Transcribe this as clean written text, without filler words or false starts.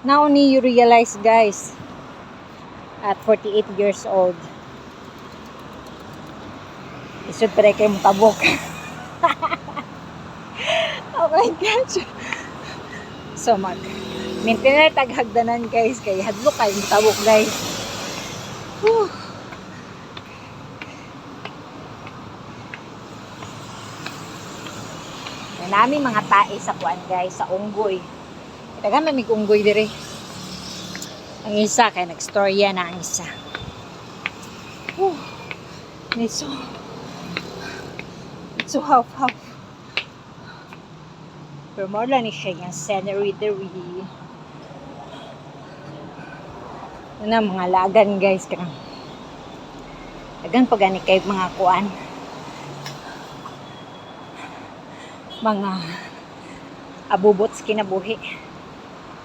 Now only you realize, guys, at 48 years old, isod pa rin kayo mutabok. Oh my gosh. So maintain taghagdanan, guys, kay hadlok kayo mutabok, guys. Whew. Nami mga tae sa kuan, guys, sa unggoy. Itagan mamig unggoy dire. Ang isa kay nagstorya na ang isa. It's so half. Pero more lang ni siya yung scenery there. Ano mga lagan, guys, karang lagan pa gani kay mga kuan, mga abubots kinabuhi.